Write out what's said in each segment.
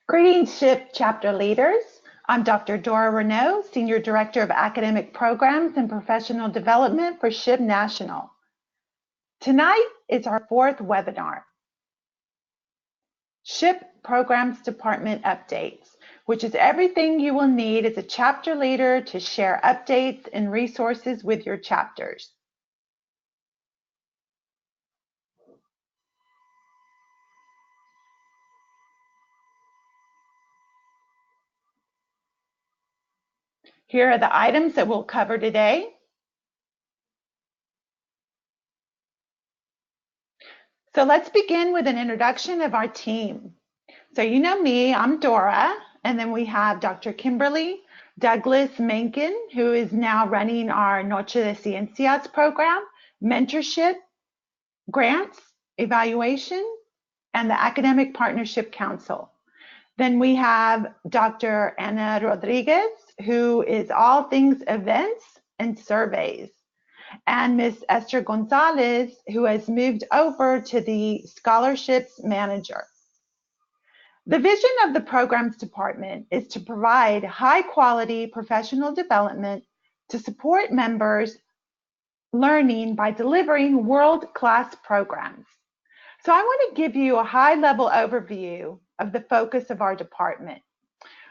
Greetings, SHPE chapter leaders. I'm Dr. Dora Renaud, Senior Director of Academic Programs and Professional Development for SHPE National. Tonight is our fourth webinar, SHPE Programs Department Updates, which is everything you will need as a chapter leader to share updates and resources with your chapters. Here are the items that we'll cover today. So let's begin with an introduction of our team. So you know me, I'm Dora, and then we have Dr. Kimberly Douglas Mencken, who is now running our Noche de Ciencias program, mentorship, grants, evaluation, and the Academic Partnership Council. Then we have Dr. Ana Rodriguez, who is all things events and surveys, and Ms. Esther Gonzalez, who has moved over to the scholarships manager. The vision of the programs department is to provide high quality professional development to support members learning by delivering world-class programs. So I want to give you a high-level overview of the focus of our department.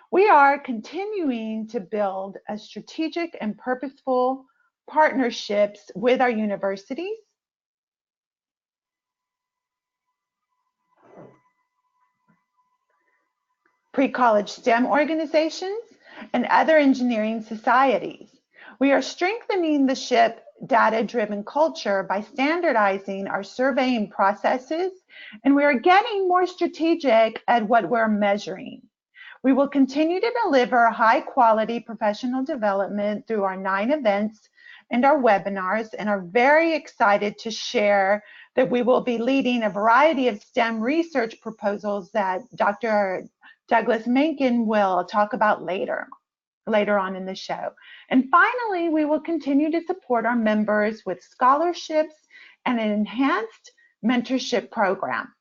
We are continuing to build a strategic and purposeful partnerships with our universities, pre-college STEM organizations, and other engineering societies. We are strengthening the SHPE data-driven culture by standardizing our surveying processes, and we are getting more strategic at what we're measuring. We will continue to deliver high-quality professional development through our 9 events and our webinars, and are very excited to share that we will be leading a variety of STEM research proposals that Dr. Douglas Mencken will talk about later on in the show. And finally, we will continue to support our members with scholarships and an enhanced mentorship program.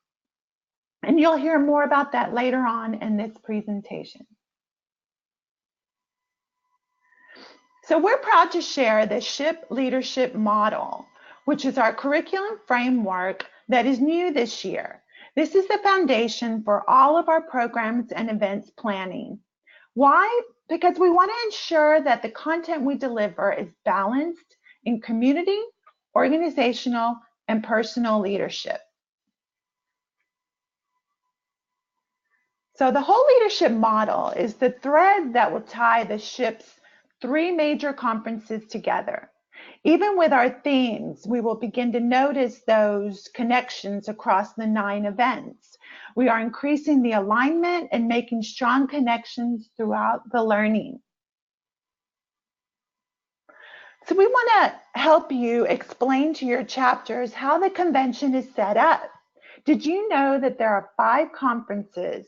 And you'll hear more about that later on in this presentation. So we're proud to share the SHPE leadership model, which is our curriculum framework that is new this year. This is the foundation for all of our programs and events planning. Why? Because we want to ensure that the content we deliver is balanced in community, organizational, and personal leadership. So the whole leadership model is the thread that will tie the SHPE's 3 major conferences together. Even with our themes, we will begin to notice those connections across the 9 events. We are increasing the alignment and making strong connections throughout the learning. So we want to help you explain to your chapters how the convention is set up. Did you know that there are 5 conferences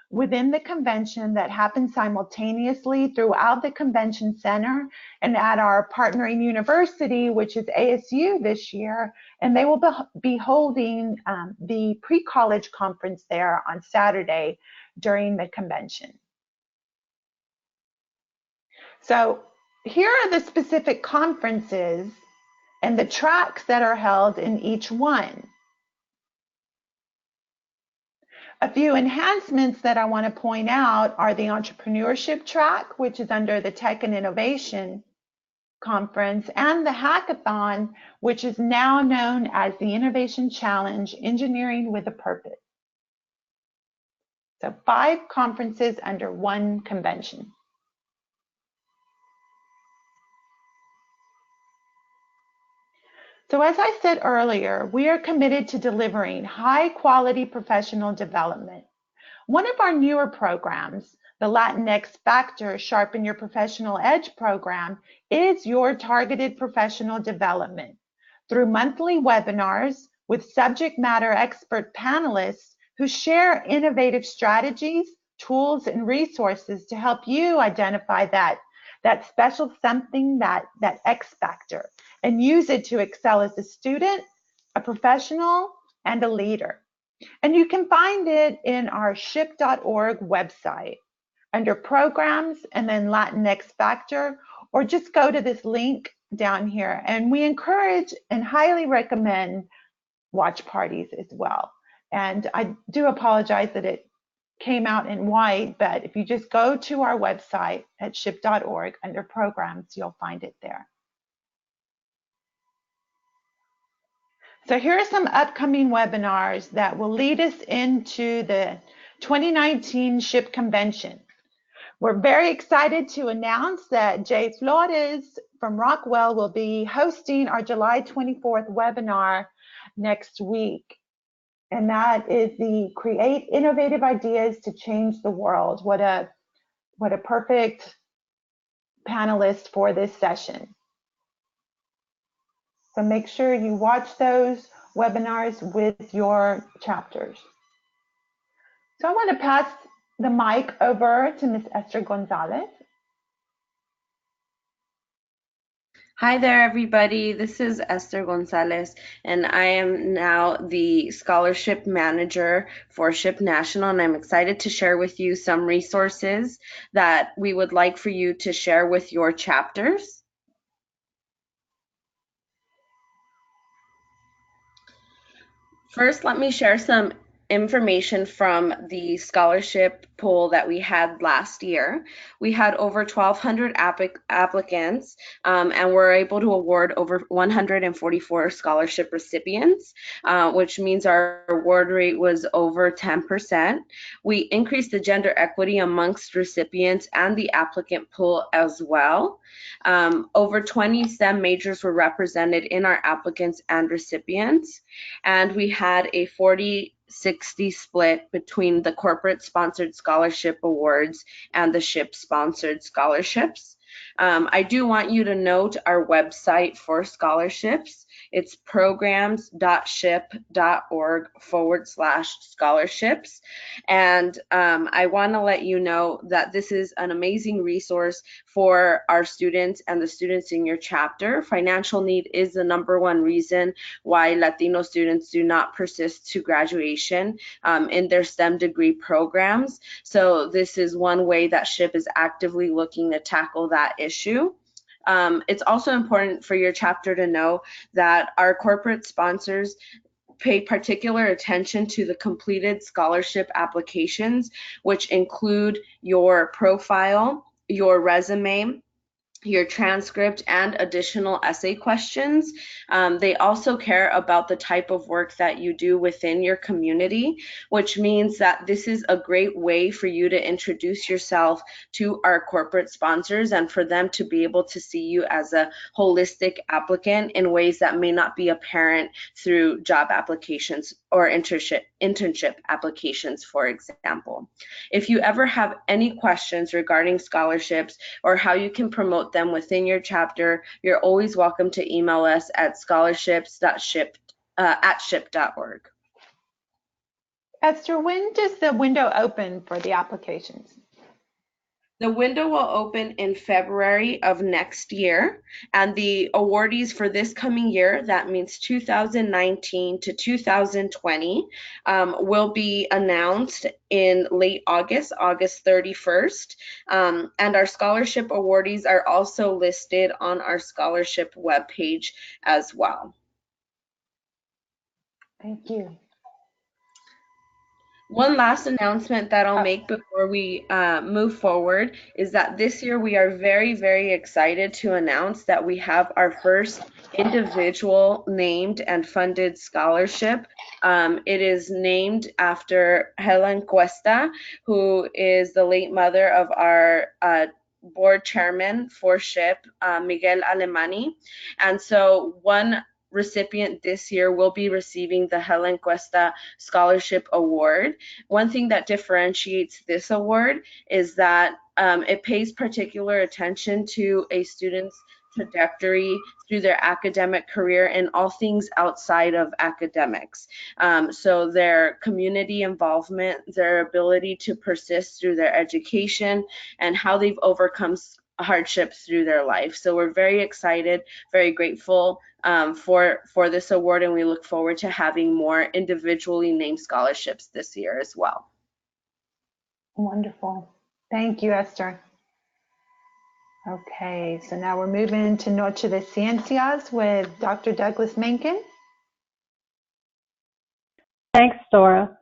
within the convention that happen simultaneously throughout the convention center and at our partnering university, which is ASU this year, and they will be holding the pre-college conference there on Saturday during the convention. So here are the specific conferences and the tracks that are held in each one. A few enhancements that I want to point out are the entrepreneurship track, which is under the Tech and Innovation Conference, and the hackathon, which is now known as the Innovation Challenge, Engineering with a Purpose. So 5 conferences under 1 convention. So as I said earlier, we are committed to delivering high quality professional development. One of our newer programs, the Latinx Factor Sharpen Your Professional Edge program, is your targeted professional development. Through monthly webinars with subject matter expert panelists who share innovative strategies, tools, and resources to help you identify that special something, that X factor, and use it to excel as a student, a professional, and a leader. And you can find it in our SHPE.org website under programs and then Latinx Factor, or just go to this link down here. And we encourage and highly recommend watch parties as well. And I do apologize that it came out in white, but if you just go to our website at SHPE.org under programs, you'll find it there. So here are some upcoming webinars that will lead us into the 2019 SHPE Convention. We're very excited to announce that Jay Flores from Rockwell will be hosting our July 24th webinar next week. And that is the Create Innovative Ideas to Change the World. What a perfect panelist for this session. So make sure you watch those webinars with your chapters. So I want to pass the mic over to Ms. Esther Gonzalez. Hi there, everybody. This is Esther Gonzalez, and I am now the Scholarship Manager for SHPE National, and I'm excited to share with you some resources that we would like for you to share with your chapters. First, let me share some information from the scholarship pool that we had last year. We had over 1,200 applicants, and we're able to award over 144 scholarship recipients, which means our award rate was over 10%. We increased the gender equity amongst recipients and the applicant pool as well. Over 20 STEM majors were represented in our applicants and recipients, and we had a 40-60 split between the corporate sponsored scholarship awards and the SHPE sponsored scholarships. I do want you to note our website for scholarships. It's programs.shpe.org/scholarships. And I want to let you know that this is an amazing resource for our students and the students in your chapter. Financial need is the #1 reason why Latino students do not persist to graduation in their STEM degree programs. So this is one way that SHPE is actively looking to tackle that issue. It's also important for your chapter to know that our corporate sponsors pay particular attention to the completed scholarship applications, which include your profile, your resume, your transcript, and additional essay questions. They also care about the type of work that you do within your community, which means that this is a great way for you to introduce yourself to our corporate sponsors and for them to be able to see you as a holistic applicant in ways that may not be apparent through job applications or internship applications, for example. If you ever have any questions regarding scholarships or how you can promote them within your chapter, you're always welcome to email us at scholarships@shpe.org. Esther, when does the window open for the applications? The window will open in February of next year, and the awardees for this coming year, that means 2019 to 2020, will be announced in late August, August 31st. And our scholarship awardees are also listed on our scholarship webpage as well. Thank you. One last announcement that I'll make before we move forward is that this year we are very, very excited to announce that we have our first individual named and funded scholarship. It is named after Helen Cuesta, who is the late mother of our board chairman for SHPE, Miguel Alemani. And so one recipient this year will be receiving the Helen Cuesta Scholarship Award. One thing that differentiates this award is that it pays particular attention to a student's trajectory through their academic career and all things outside of academics. So their community involvement, their ability to persist through their education, and how they've overcome hardships through their life. So we're very excited, very grateful for this award, and we look forward to having more individually named scholarships this year as well. Wonderful. Thank you, Esther. Okay, so now we're moving to Noche de Ciencias with Dr. Douglas Mencken. Thanks, Dora.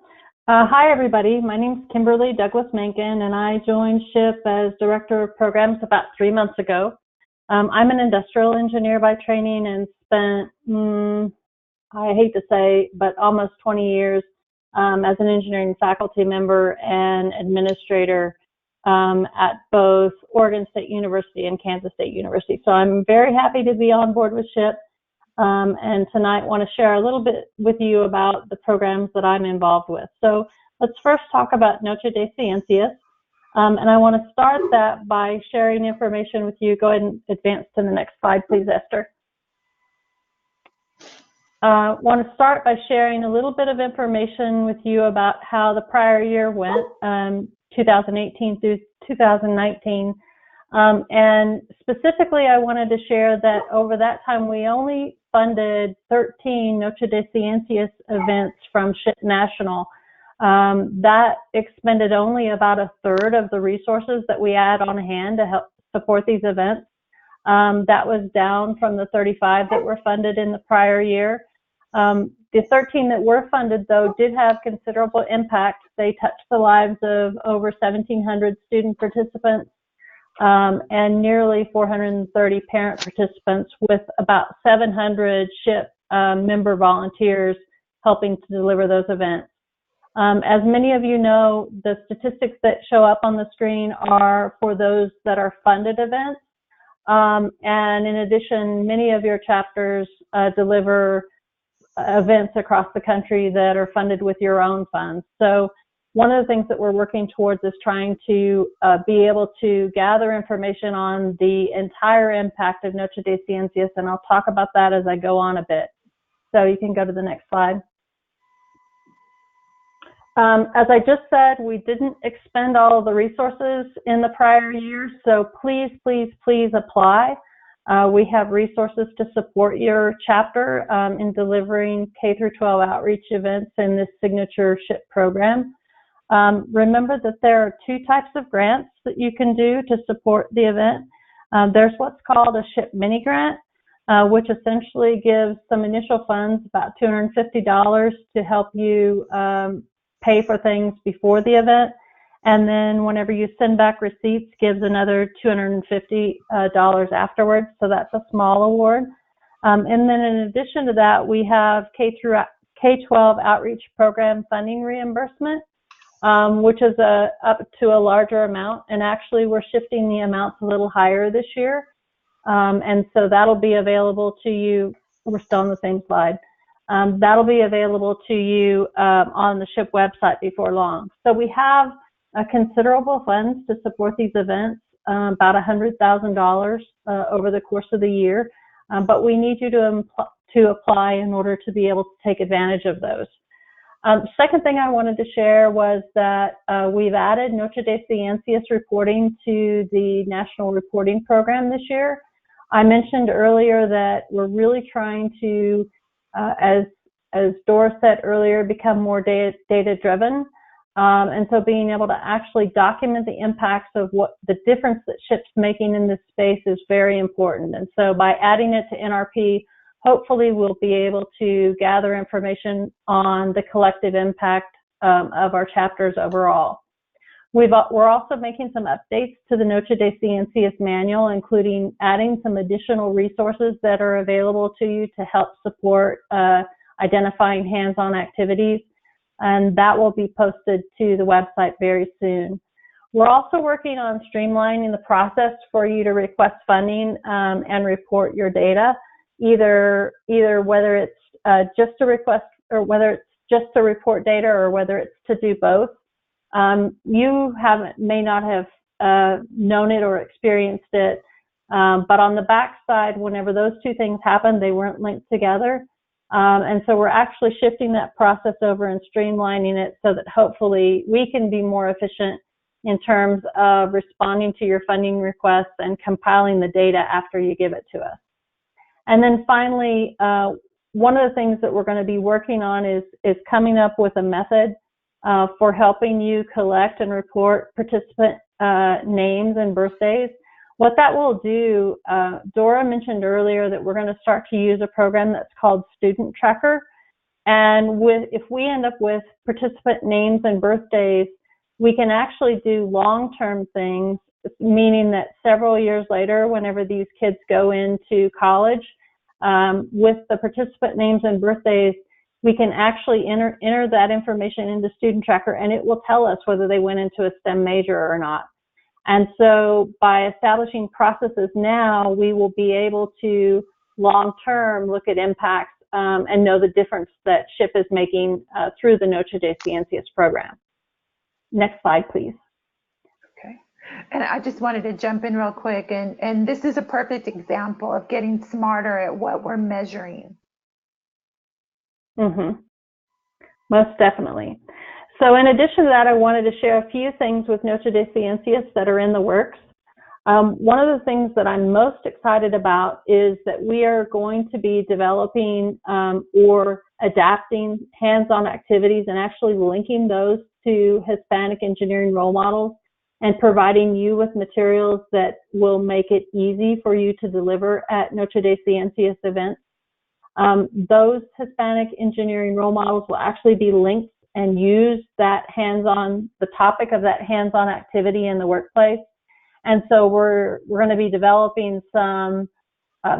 Hi, everybody. My name is Kimberly Douglas Mencken, and I joined SHPE as Director of Programs about 3 months ago. I'm an industrial engineer by training and spent, I hate to say, but almost 20 years as an engineering faculty member and administrator at both Oregon State University and Kansas State University. So I'm very happy to be on board with SHPE. And tonight want to share a little bit with you about the programs that I'm involved with. So let's first talk about Noche de Ciencias. And I want to start that by sharing information with you. Go ahead and advance to the next slide, please, Esther. I want to start by sharing a little bit of information with you about how the prior year went, 2018 through 2019. And specifically, I wanted to share that over that time, we only funded 13 Noche de Ciencias events from SHPE National. That expended only about a third of the resources that we had on hand to help support these events. That was down from the 35 that were funded in the prior year. The 13 that were funded, though, did have considerable impact. They touched the lives of over 1,700 student participants and nearly 430 parent participants, with about 700 SHPE member volunteers helping to deliver those events. As many of you know, the statistics that show up on the screen are for those that are funded events. And in addition, many of your chapters deliver events across the country that are funded with your own funds. So one of the things that we're working towards is trying to be able to gather information on the entire impact of Noche de Ciencias, and I'll talk about that as I go on a bit. So you can go to the next slide. As I just said, we didn't expend all of the resources in the prior year, so please, please, please apply. We have resources to support your chapter in delivering K through 12 outreach events in this signature SHPE program. Remember that there are 2 types of grants that you can do to support the event. There's what's called a SHPE mini grant, which essentially gives some initial funds, about $250, to help you pay for things before the event. And then whenever you send back receipts, gives another $250 afterwards. So that's a small award. And then in addition to that, we have K-12 outreach program funding reimbursement, which is up to a larger amount. And actually, we're shifting the amounts a little higher this year. And so that'll be available to you. We're still on the same slide. That'll be available to you on the SHPE website before long. So we have considerable funds to support these events, about $100,000 over the course of the year. But we need you to apply in order to be able to take advantage of those. Second thing I wanted to share was that we've added Noche de Ciencias reporting to the National Reporting Program this year. I mentioned earlier that we're really trying to, as Dora said earlier, become more data-driven. And so being able to actually document the impacts of what the difference that SHPE's making in this space is very important. And so by adding it to NRP, hopefully we'll be able to gather information on the collective impact of our chapters overall. We're also making some updates to the Noche de Ciencias manual, including adding some additional resources that are available to you to help support identifying hands-on activities. And that will be posted to the website very soon. We're also working on streamlining the process for you to request funding and report your data, either whether it's just a request or whether it's just to report data or whether it's to do both. You may not have known it or experienced it, but on the back side, whenever those 2 things happen, they weren't linked together. And so we're actually shifting that process over and streamlining it so that hopefully we can be more efficient in terms of responding to your funding requests and compiling the data after you give it to us. And then finally, one of the things that we're going to be working on is coming up with a method for helping you collect and report participant names and birthdays. What that will do, Dora mentioned earlier that we're going to start to use a program that's called Student Tracker. And if we end up with participant names and birthdays, we can actually do long-term things, meaning that several years later, whenever these kids go into college, with the participant names and birthdays, we can actually enter that information into Student Tracker, and it will tell us whether they went into a STEM major or not. And so by establishing processes now, we will be able to long-term look at impacts and know the difference that SHIP is making through the Notre de Ciencias program. Next slide, please. Okay. And I just wanted to jump in real quick, and this is a perfect example of getting smarter at what we're measuring. Mm-hmm. Most definitely. So in addition to that, I wanted to share a few things with Notre de Ciencias that are in the works. One of the things that I'm most excited about is that we are going to be developing or adapting hands-on activities and actually linking those to Hispanic engineering role models and providing you with materials that will make it easy for you to deliver at Notre de Ciencias events. Those Hispanic engineering role models will actually be linked and use that hands-on, the topic of that hands-on activity in the workplace. And so we're going to be developing some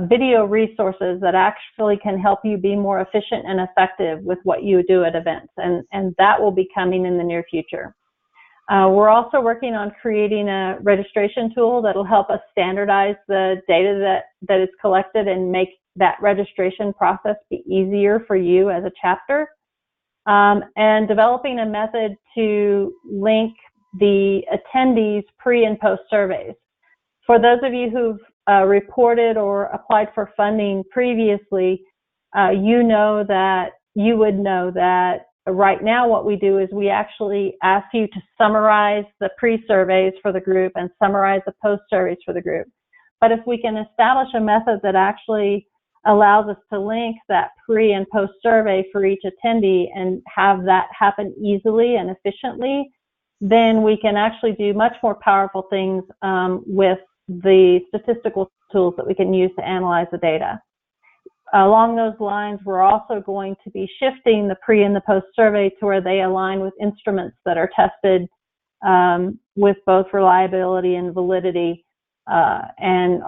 video resources that actually can help you be more efficient and effective with what you do at events. And that will be coming in the near future. We're also working on creating a registration tool that will help us standardize the data that is collected and make that registration process be easier for you as a chapter. And developing a method to link the attendees' pre and post surveys. For those of you who've reported or applied for funding previously, you would know that right now what we do is we actually ask you to summarize the pre-surveys for the group and summarize the post-surveys for the group. But if we can establish a method that actually allows us to link that pre and post survey for each attendee and have that happen easily and efficiently, then we can actually do much more powerful things with the statistical tools that we can use to analyze the data. Along those lines, we're also going to be shifting the pre and the post survey to where they align with instruments that are tested with both reliability and validity, and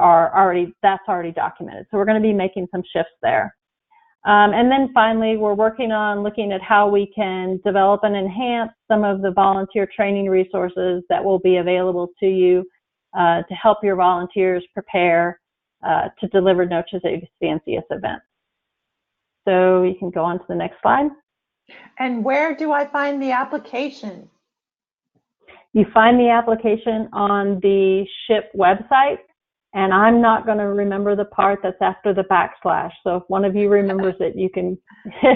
that's already documented. So we're going to be making some shifts there. And then finally, we're working on looking at how we can develop and enhance some of the volunteer training resources that will be available to you to help your volunteers prepare to deliver Notre de Ciencias events. So you can go on to the next slide. And where do I find the application? You find the application on the SHIP website, and I'm not going to remember the part that's after the backslash. So if one of you remembers it, you can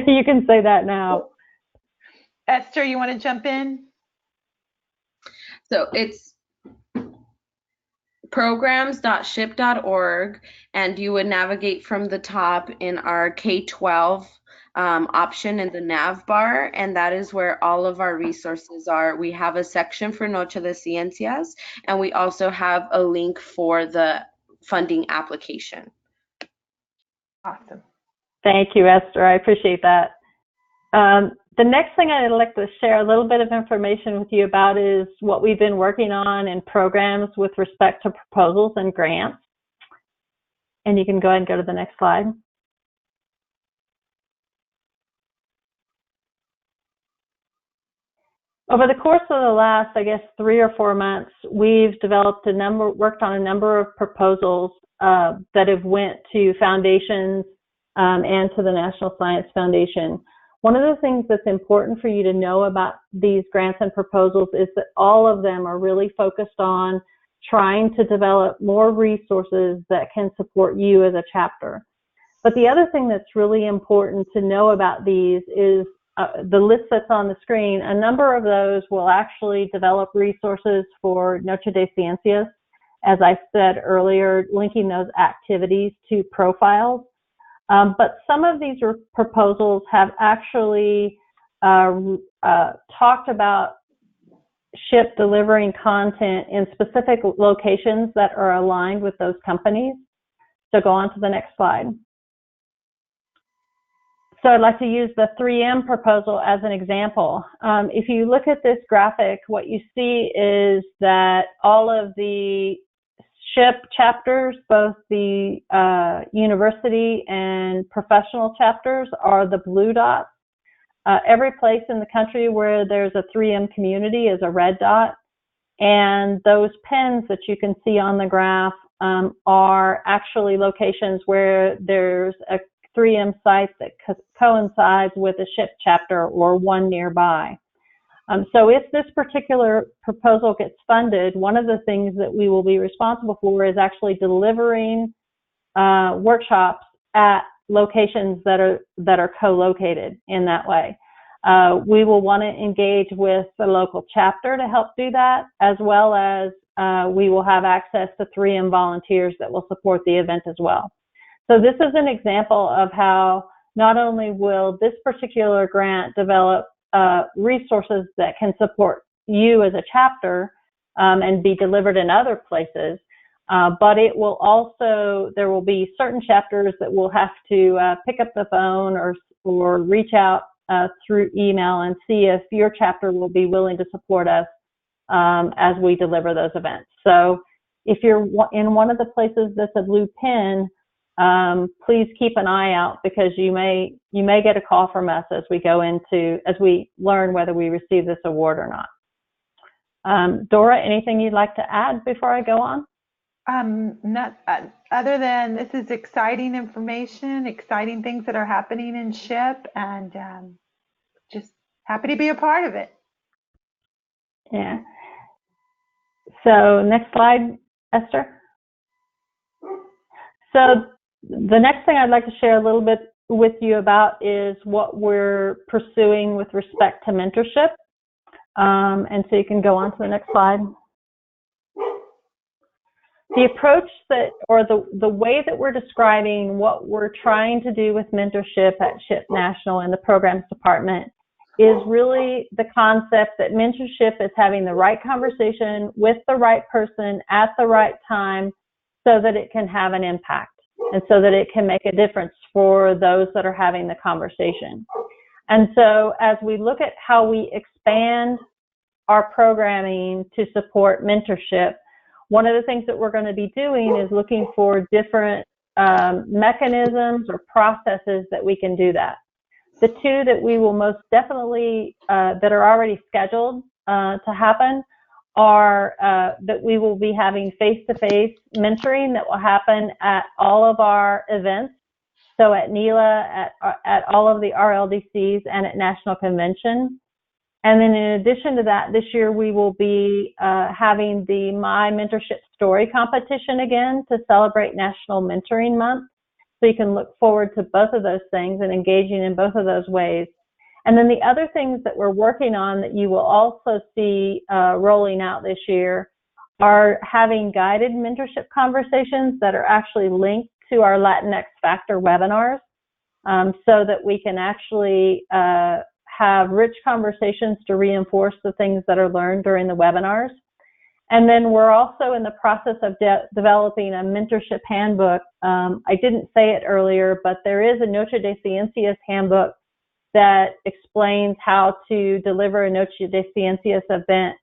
you can say that now. Esther, you want to jump in? So it's programs.ship.org, and you would navigate from the top in our K-12 option in the nav bar, and that is where all of our resources are. We have a section for Notre de Ciencias, and we also have a link for the funding application. Awesome. Thank you, Esther. I appreciate that. The next thing I'd like to share a little bit of information with you about is what we've been working on in programs with respect to proposals and grants. And you can go ahead and go to the next slide. Over the course of the last, I guess, 3 or 4 months, we've worked on a number of proposals that have went to foundations and to the National Science Foundation. One of the things that's important for you to know about these grants and proposals is that all of them are really focused on trying to develop more resources that can support you as a chapter. But the other thing that's really important to know about these is the list that's on the screen, a number of those will actually develop resources for Noche de Ciencias, as I said earlier, linking those activities to profiles. But some of these proposals have actually talked about SHPE delivering content in specific locations that are aligned with those companies. So go on to the next slide. So I'd like to use the 3M proposal as an example. If you look at this graphic, what you see is that all of the SHPE chapters, both the university and professional chapters, are the blue dots. Every place in the country where there's a 3M community is a red dot. And those pins that you can see on the graph are actually locations where there's a 3M site that coincides with a SHPE chapter or one nearby. So if this particular proposal gets funded, one of the things that we will be responsible for is actually delivering workshops at locations that are co-located in that way. We will want to engage with the local chapter to help do that, as well as we will have access to 3M volunteers that will support the event as well. So this is an example of how not only will this particular grant develop resources that can support you as a chapter and be delivered in other places, but it will also, there will be certain chapters that will have to pick up the phone or reach out through email and see if your chapter will be willing to support us as we deliver those events. So if you're in one of the places that's a blue pin, please keep an eye out, because you may get a call from us as we learn whether we receive this award or not. Dora, anything you'd like to add before I go on? Not other than this is exciting information, exciting things that are happening in SHPE, and just happy to be a part of it. Yeah. So next slide, Esther. So the next thing I'd like to share a little bit with you about is what we're pursuing with respect to mentorship. And so you can go on to the next slide. The approach or the way that we're describing what we're trying to do with mentorship at SHPE National in the programs department is really the concept that mentorship is having the right conversation with the right person at the right time so that it can have an impact and so that it can make a difference for those that are having the conversation. And so as we look at how we expand our programming to support mentorship, one of the things that we're going to be doing is looking for different mechanisms or processes that we can do that. The two that we will most definitely, that are already scheduled to happen, are that we will be having face-to-face mentoring that will happen at all of our events. So at NILA, at all of the RLDCs, and at National Convention. And then in addition to that, this year we will be having the My Mentorship Story competition again to celebrate National Mentoring Month. So you can look forward to both of those things and engaging in both of those ways. And then the other things that we're working on that you will also see rolling out this year are having guided mentorship conversations that are actually linked to our Latinx Factor webinars, so that we can actually have rich conversations to reinforce the things that are learned during the webinars. And then we're also in the process of developing a mentorship handbook. I didn't say it earlier, but there is a Noche de Ciencias handbook that explains how to deliver a Noche de Ciencias event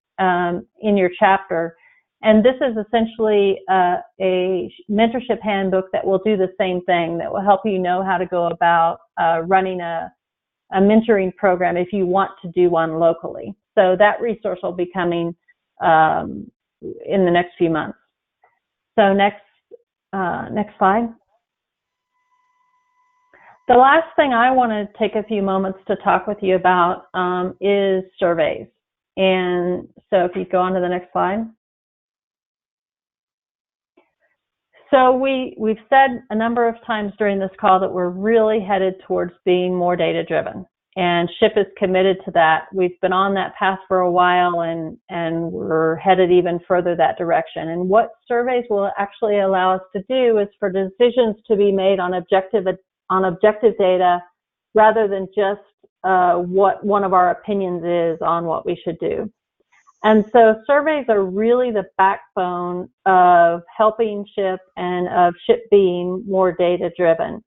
in your chapter. And this is essentially a mentorship handbook that will do the same thing, that will help you know how to go about running a mentoring program if you want to do one locally. So that resource will be coming in the next few months. So next slide. The last thing I want to take a few moments to talk with you about is surveys. And so if you go on to the next slide. So we've said a number of times during this call that we're really headed towards being more data-driven. and SHPE is committed to that. We've been on that path for a while, and we're headed even further that direction. And what surveys will actually allow us to do is for decisions to be made on objective data, rather than just what one of our opinions is on what we should do. And so surveys are really the backbone of helping SHPE and of SHPE being more data-driven.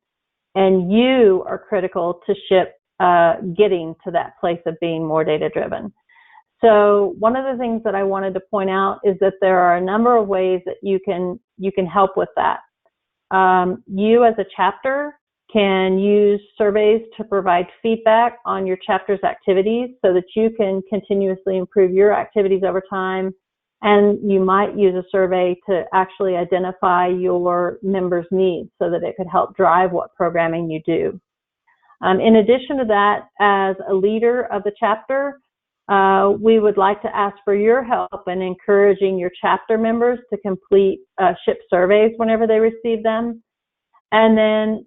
And you are critical to SHPE getting to that place of being more data-driven. So one of the things that I wanted to point out is that there are a number of ways that you can help with that. You as a chapter can use surveys to provide feedback on your chapter's activities so that you can continuously improve your activities over time. And you might use a survey to actually identify your members' needs so that it could help drive what programming you do. In addition to that, as a leader of the chapter, we would like to ask for your help in encouraging your chapter members to complete SHPE surveys whenever they receive them. And then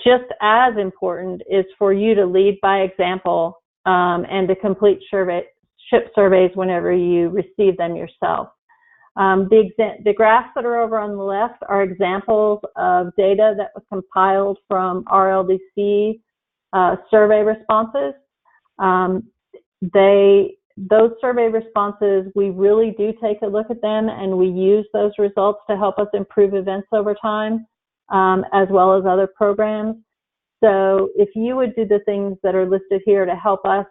just as important is for you to lead by example and to complete SHPE surveys whenever you receive them yourself. The graphs that are over on the left are examples of data that was compiled from RLDC survey responses. Those survey responses, we really do take a look at them, and we use those results to help us improve events over time, as well as other programs. So if you would do the things that are listed here to help us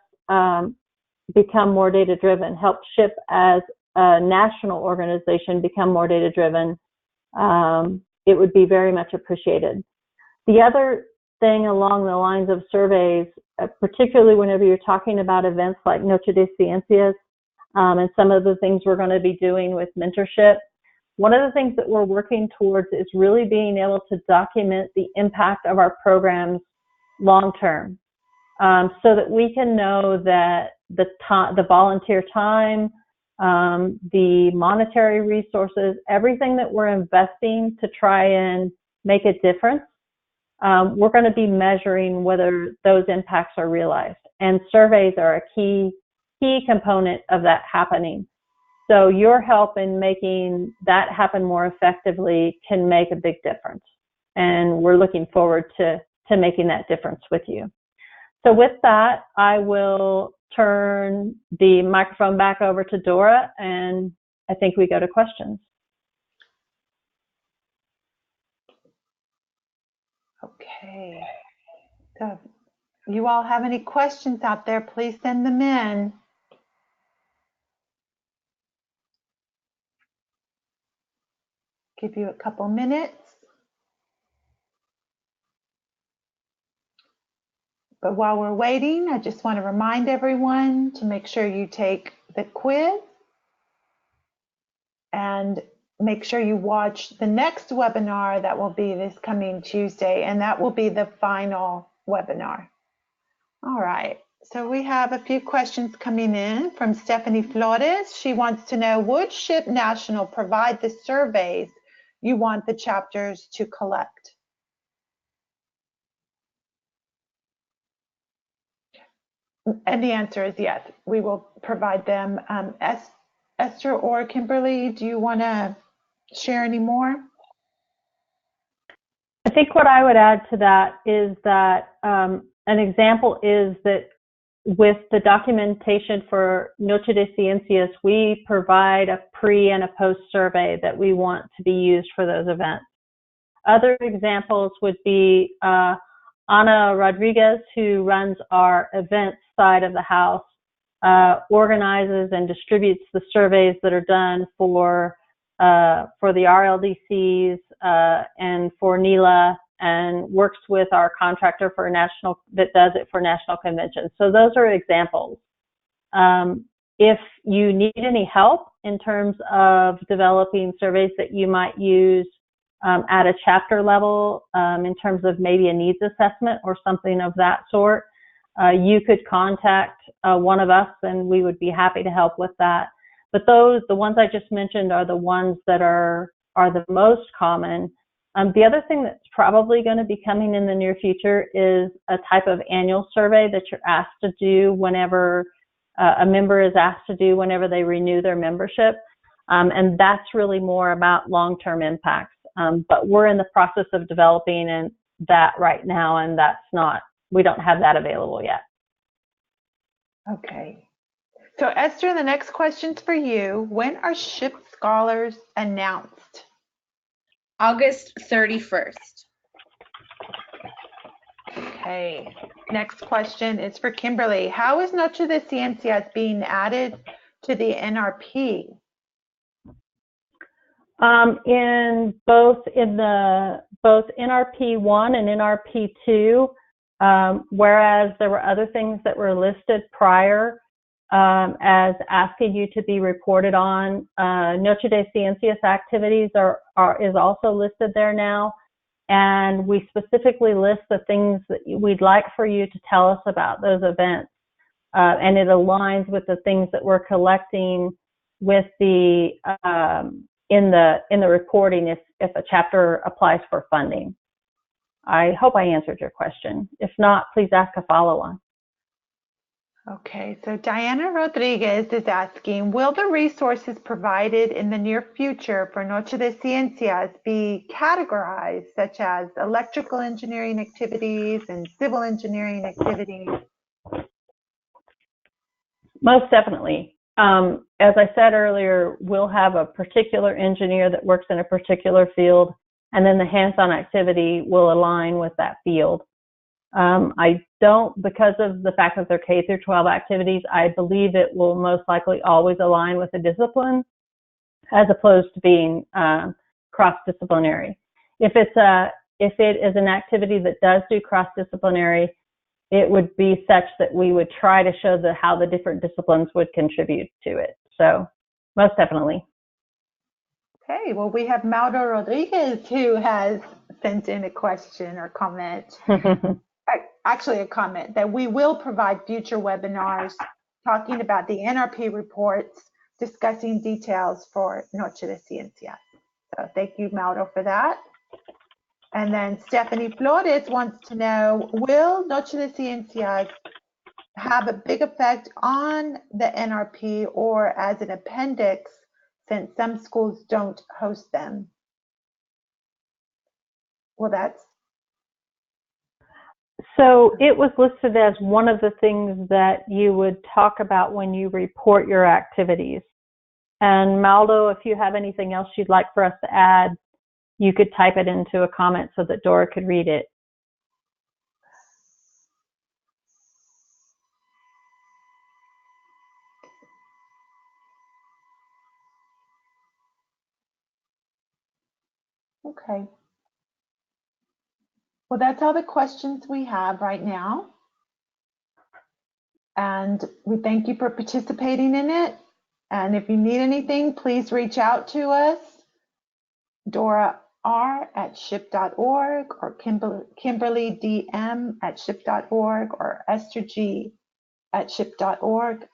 become more data-driven, help SHPE as a national organization become more data-driven, it would be very much appreciated. The other thing along the lines of surveys, particularly whenever you're talking about events like Noche de Ciencias and some of the things we're going to be doing with mentorship, one of the things that we're working towards is really being able to document the impact of our programs long-term, so that we can know that the volunteer time, the monetary resources, everything that we're investing to try and make a difference, we're going to be measuring whether those impacts are realized. And surveys are a key component of that happening. So your help in making that happen more effectively can make a big difference. And we're looking forward to making that difference with you. So with that, I will turn the microphone back over to Dora, and I think we go to questions. Okay. So if you all have any questions out there, please send them in. Give you a couple minutes. But while we're waiting, I just want to remind everyone to make sure you take the quiz and make sure you watch the next webinar that will be this coming Tuesday, and that will be the final webinar. All right, so we have a few questions coming in from Stephanie Flores. She wants to know, would SHPE National provide the surveys you want the chapters to collect? And the answer is yes, we will provide them. Esther or Kimberly, do you want to share any more? I think what I would add to that is that an example is that with the documentation for Noche de Ciencias, we provide a pre and a post survey that we want to be used for those events. Other examples would be Ana Rodriguez, who runs our events side of the house, organizes and distributes the surveys that are done for the RLDCs and for NILA, and works with our contractor for national that does it for national conventions. So those are examples. If you need any help in terms of developing surveys that you might use at a chapter level, in terms of maybe a needs assessment or something of that sort, you could contact one of us and we would be happy to help with that. But the ones I just mentioned are the ones that are the most common. The other thing that's probably going to be coming in the near future is a type of annual survey that you're asked to do whenever a member is asked to do whenever they renew their membership. And that's really more about long-term impacts. But we're in the process of developing that right now, and we don't have that available yet. Okay. So Esther, the next question's for you. When are SHIP Scholars announced? August 31st. Okay. Next question is for Kimberly. How is Noche de Ciencias being added to the NRP? In both NRP 1 and NRP 2, whereas there were other things that were listed prior as asking you to be reported on, Noche de Ciencias activities is also listed there now, and we specifically list the things that we'd like for you to tell us about those events, and it aligns with the things that we're collecting with the in the reporting if a chapter applies for funding. I hope I answered your question. If not, please ask a follow-on. Okay, so Diana Rodriguez is asking, will the resources provided in the near future for Noche de Ciencias be categorized, such as electrical engineering activities and civil engineering activities? Most definitely. As I said earlier, we'll have a particular engineer that works in a particular field, and then the hands-on activity will align with that field. Because of the fact that they're K through 12 activities, I believe it will most likely always align with a discipline as opposed to being cross-disciplinary. If it is an activity that does do cross-disciplinary, it would be such that we would try to show how the different disciplines would contribute to it. So most definitely. Okay, well, we have Mauro Rodriguez who has sent in a question or comment. Actually a comment that we will provide future webinars talking about the NRP reports, discussing details for Noche de Ciencias. So thank you, Mauro, for that. And then Stephanie Flores wants to know, will Noche de Ciencias have a big effect on the NRP or as an appendix, since some schools don't host them? Well, So it was listed as one of the things that you would talk about when you report your activities. And Maldo, if you have anything else you'd like for us to add, you could type it into a comment so that Dora could read it. okay. Well, that's all the questions we have right now. And we thank you for participating in it. And if you need anything, please reach out to us, Dora R at ship.org, or Kimberly DM at ship.org, or Esther G at ship.org,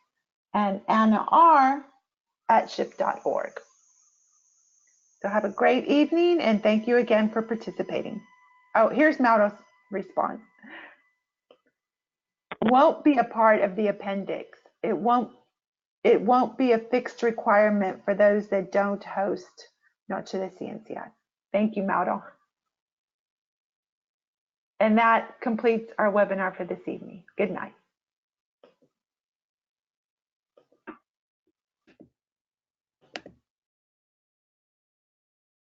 and Anna R at ship.org. So have a great evening, and thank you again for participating. Oh, here's Mauro's response. Won't be a part of the appendix. It won't be a fixed requirement for those that don't host Noche de Ciencias. Thank you, Mauro. And that completes our webinar for this evening. Good night.